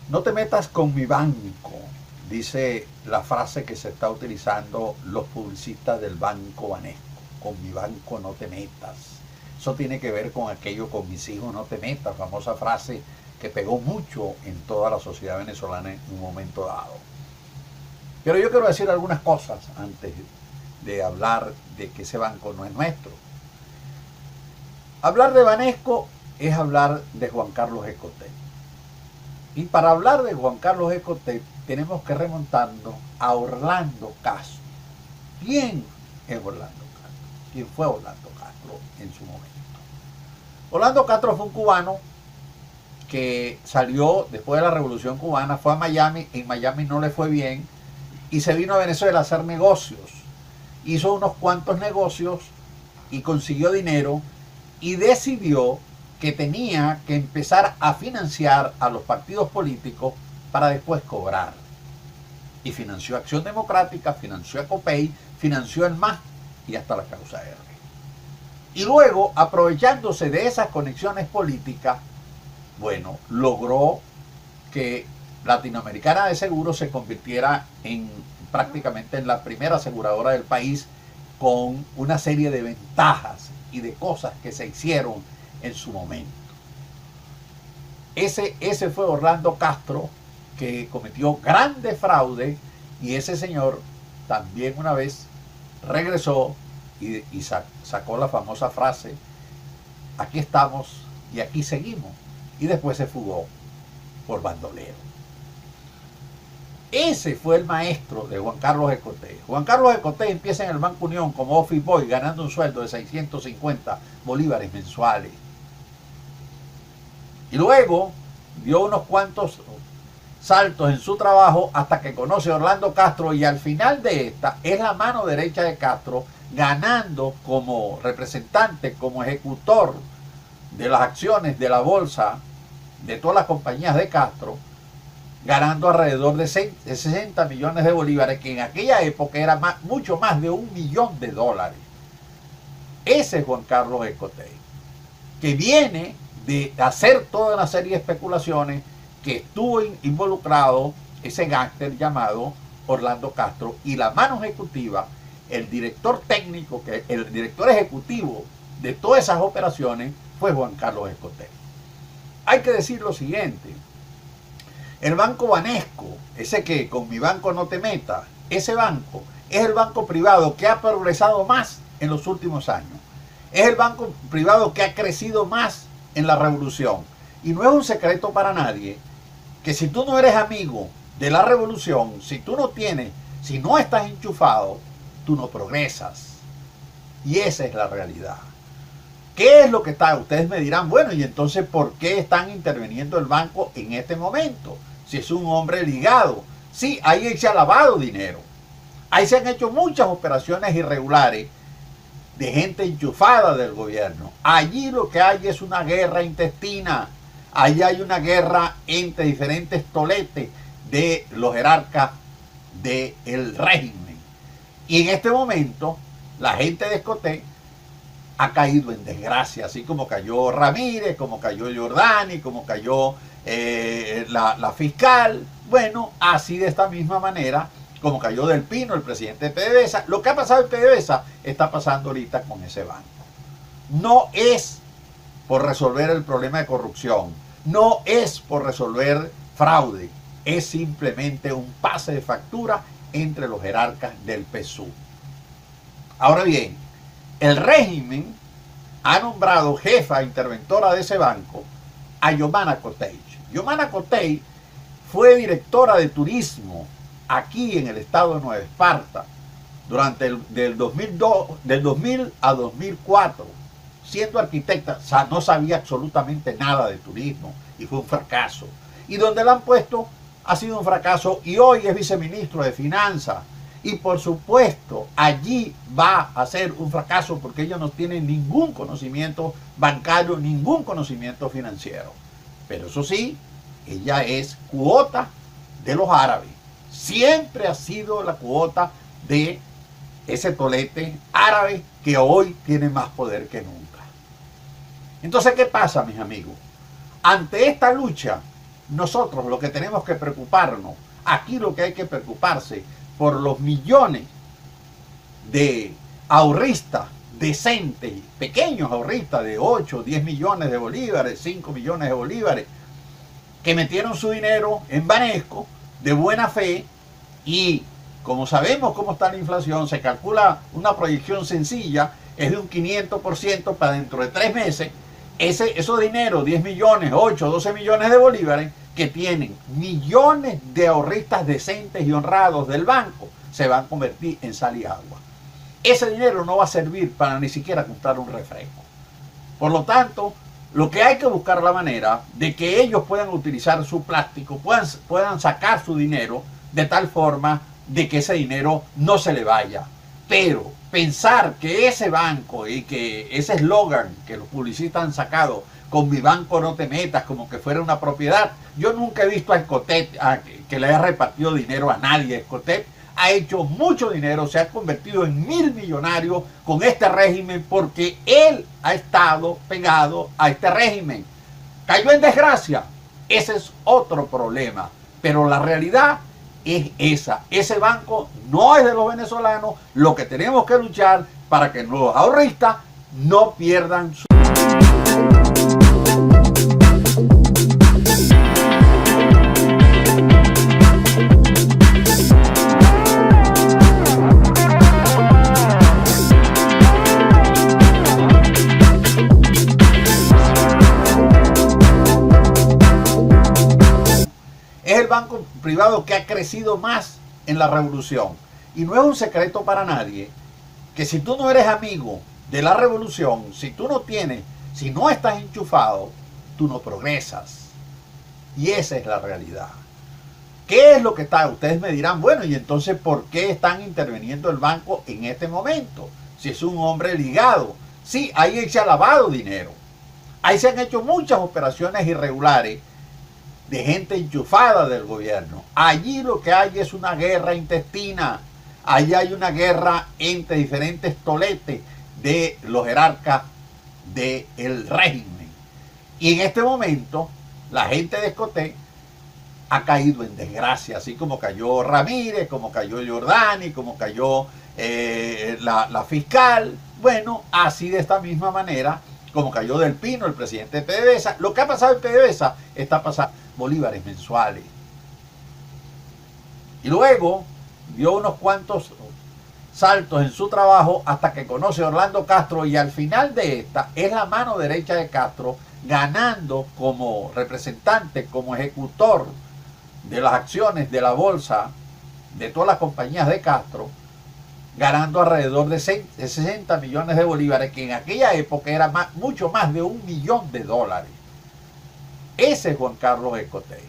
No te metas con mi banco, dice la frase que se está utilizando los publicistas del Banco Banesco. Con mi banco no te metas. Eso tiene que ver con aquello con mis hijos no te metas, famosa frase que pegó mucho en toda la sociedad venezolana en un momento dado. Pero yo quiero decir algunas cosas antes de hablar de que ese banco no es nuestro. Hablar de Banesco es hablar de Juan Carlos Escotet. Y para hablar de Juan Carlos Escotet tenemos que remontarnos a Orlando Castro. ¿Quién es Orlando Castro? ¿Quién fue Orlando Castro en su momento? Orlando Castro fue un cubano que salió después de la Revolución Cubana, fue a Miami, en Miami no le fue bien y se vino a Venezuela a hacer negocios. Hizo unos cuantos negocios y consiguió dinero y decidió que tenía que empezar a financiar a los partidos políticos para después cobrar. Y financió Acción Democrática, financió a COPEI, financió el MAS y hasta la Causa R. Y luego, aprovechándose de esas conexiones políticas, bueno, logró que Latinoamericana de Seguros se convirtiera en prácticamente en la primera aseguradora del país, con una serie de ventajas y de cosas que se hicieron en su momento. Ese fue Orlando Castro, que cometió grandes fraudes, y ese señor también una vez regresó y sacó la famosa frase: aquí estamos y aquí seguimos, y después se fugó por bandolero. Ese fue el maestro de Juan Carlos Escotet. Juan Carlos Escotet empieza en el Banco Unión como office boy, ganando un sueldo de 650 bolívares mensuales. Y luego dio unos cuantos saltos en su trabajo hasta que conoce a Orlando Castro, y al final de esta es la mano derecha de Castro, ganando como representante, como ejecutor de las acciones de la bolsa de todas las compañías de Castro, ganando alrededor de 60 millones de bolívares, que en aquella época era mucho más de $1 millón. Ese es Juan Carlos Escotet, que viene de hacer toda una serie de especulaciones, que estuvo involucrado ese gángster llamado Orlando Castro, y la mano ejecutiva, el director técnico, el director ejecutivo de todas esas operaciones fue Juan Carlos Escotet. Hay que decir lo siguiente: el Banco Banesco, ese que con mi banco no te metas, ese banco es el banco privado que ha progresado más en los últimos años. Es el banco privado que ha crecido más en la revolución. Y no es un secreto para nadie que si tú no eres amigo de la revolución, si no estás enchufado, tú no progresas. Y esa es la realidad. ¿Qué es lo que está? Ustedes me dirán, bueno, y entonces, ¿por qué están interviniendo el banco en este momento? Si es un hombre ligado. Sí, ahí se ha lavado dinero. Ahí se han hecho muchas operaciones irregulares de gente enchufada del gobierno. Allí lo que hay es una guerra intestina. Allí hay una guerra entre diferentes toletes de los jerarcas del régimen. Y en este momento, la gente de Escotet ha caído en desgracia, así como cayó Ramírez, como cayó Giordani, como cayó la fiscal. Bueno, así de esta misma manera, como cayó Del Pino, el presidente de PDVSA. Lo que ha pasado en PDVSA está pasando ahorita con ese banco. No es por resolver el problema de corrupción, no es por resolver fraude, es simplemente un pase de factura entre los jerarcas del PSUV. Ahora bien, el régimen ha nombrado jefa interventora de ese banco a Yomana Cotey. Yomana Cotey fue directora de turismo aquí en el estado de Nueva Esparta durante del 2000 a 2004, siendo arquitecta. O sea, no sabía absolutamente nada de turismo y fue un fracaso. Y donde la han puesto ha sido un fracaso, y hoy es viceministro de Finanzas. Y por supuesto, allí va a ser un fracaso, porque ella no tiene ningún conocimiento bancario, ningún conocimiento financiero. Pero eso sí, ella es cuota de los árabes. Siempre ha sido la cuota de ese tolete árabe que hoy tiene más poder que nunca. Entonces, ¿qué pasa, mis amigos? Ante esta lucha nosotros lo que tenemos que preocuparnos, aquí lo que hay que preocuparse por los millones de ahorristas decentes, pequeños ahorristas de 8, 10 millones de bolívares, 5 millones de bolívares, que metieron su dinero en Banesco de buena fe y como sabemos cómo está la inflación, se calcula una proyección sencilla, es de un 500% para dentro de 3 meses, esos dinero, 10 millones, 8, 12 millones de bolívares, que tienen millones de ahorristas decentes y honrados del banco, se van a convertir en sal y agua. Ese dinero no va a servir para ni siquiera comprar un refresco. Por lo tanto, lo que hay que buscar la manera de que ellos puedan utilizar su plástico, puedan sacar su dinero de tal forma de que ese dinero no se le vaya. Pero pensar que ese banco y que ese eslogan que los publicistas han sacado, con mi banco no te metas, como que fuera una propiedad. Yo nunca he visto a Escotet que le haya repartido dinero a nadie. Escotet ha hecho mucho dinero, se ha convertido en 1000 millonarios con este régimen porque él ha estado pegado a este régimen. Cayó en desgracia, ese es otro problema, pero la realidad es esa. Ese banco no es de los venezolanos. Lo que tenemos que luchar para que los ahorristas no pierdan su... Es el banco privado que ha crecido más en la revolución. Y no es un secreto para nadie que si tú no eres amigo de la revolución, si tú no tienes, si no estás enchufado, tú no progresas. Y esa es la realidad. ¿Qué es lo que está? Ustedes me dirán, bueno, y entonces ¿por qué están interviniendo el banco en este momento? Si es un hombre ligado. Sí, ahí se ha lavado dinero. Ahí se han hecho muchas operaciones irregulares de gente enchufada del gobierno. Allí lo que hay es una guerra intestina. Allí hay una guerra entre diferentes toletes de los jerarcas del régimen. Y en este momento, la gente de Escotet ha caído en desgracia, así como cayó Ramírez, como cayó Giordani, como cayó la fiscal. Bueno, así de esta misma manera, como cayó Del Pino, el presidente de PDVSA. Lo que ha pasado en PDVSA está pasando bolívares mensuales. Y luego dio unos cuantos saltos en su trabajo hasta que conoce a Orlando Castro, y al final de esta es la mano derecha de Castro, ganando como representante, como ejecutor de las acciones de la bolsa de todas las compañías de Castro, ganando alrededor de 60 millones de bolívares, que en aquella época era mucho más de $1 millón. Ese es Juan Carlos Escotet,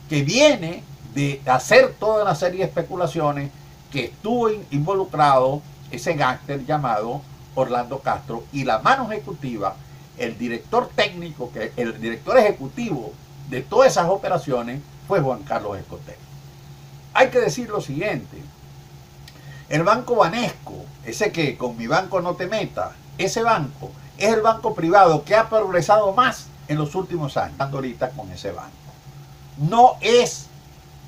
que viene de hacer toda una serie de especulaciones, que estuvo involucrado ese gángster llamado Orlando Castro, y la mano ejecutiva, el director técnico, el director ejecutivo de todas esas operaciones fue Juan Carlos Escotet. Hay que decir lo siguiente: el banco Banesco, ese que con mi banco no te metas, ese banco es el banco privado que ha progresado más en los últimos años. Ahorita con ese banco no es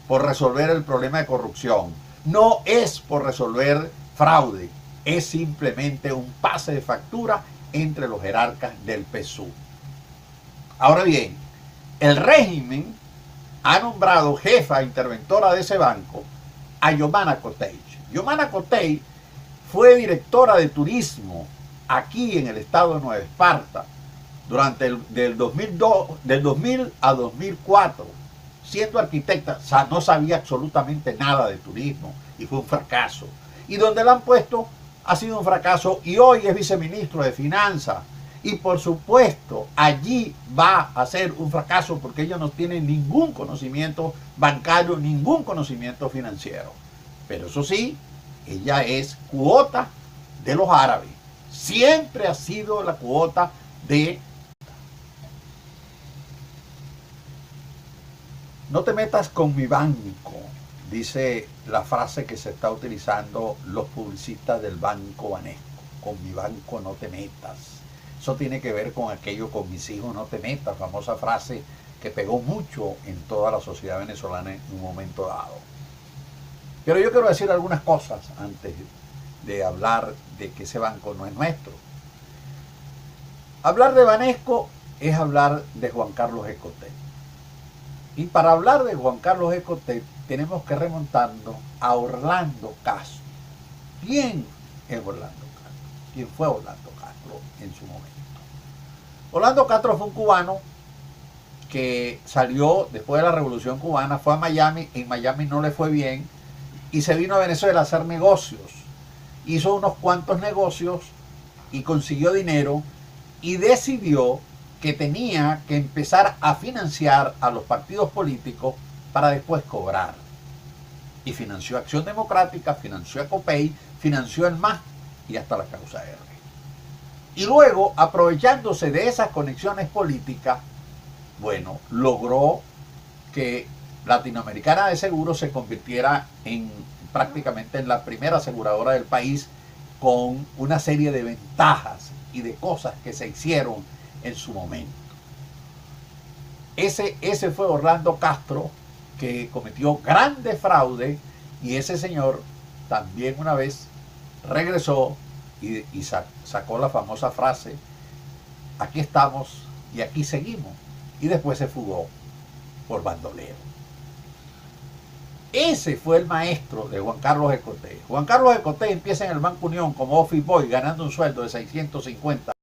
por resolver el problema de corrupción, no es por resolver fraude, es simplemente un pase de factura entre los jerarcas del PSUV. Ahora bien, el régimen ha nombrado jefa interventora de ese banco a Yomana Cotey. Yomana Cotey fue directora de turismo aquí en el estado de Nueva Esparta durante del 2000 a 2004, siendo arquitecta. O sea, no sabía absolutamente nada de turismo y fue un fracaso. Y donde la han puesto ha sido un fracaso, y hoy es viceministro de Finanzas. Y por supuesto, allí va a ser un fracaso porque ella no tiene ningún conocimiento bancario, ningún conocimiento financiero. Pero eso sí, ella es cuota de los árabes. Siempre ha sido la cuota de... No te metas con mi banco, dice la frase que se está utilizando los publicistas del banco Banesco. Con mi banco no te metas. Eso tiene que ver con aquello, con mis hijos no te metas, famosa frase que pegó mucho en toda la sociedad venezolana en un momento dado. Pero yo quiero decir algunas cosas antes de hablar de que ese banco no es nuestro. Hablar de Banesco es hablar de Juan Carlos Escotet. Y para hablar de Juan Carlos Escotet tenemos que remontarnos a Orlando Castro. ¿Quién es Orlando Castro? ¿Quién fue Orlando Castro en su momento? Orlando Castro fue un cubano que salió después de la Revolución Cubana, fue a Miami, en Miami no le fue bien y se vino a Venezuela a hacer negocios. Hizo unos cuantos negocios y consiguió dinero y decidió que tenía que empezar a financiar a los partidos políticos para después cobrar. Y financió Acción Democrática, financió a COPEI, financió el MAS y hasta la Causa R. Y luego, aprovechándose de esas conexiones políticas, bueno, logró que Latinoamericana de Seguros se convirtiera en prácticamente en la primera aseguradora del país, con una serie de ventajas y de cosas que se hicieron en su momento. Ese fue Orlando Castro, que cometió grandes fraudes, y ese señor también una vez regresó y sacó la famosa frase: aquí estamos y aquí seguimos, y después se fugó por bandolero. Ese fue el maestro de Juan Carlos Escotet. Juan Carlos Escotet empieza en el Banco Unión como office boy ganando un sueldo de 650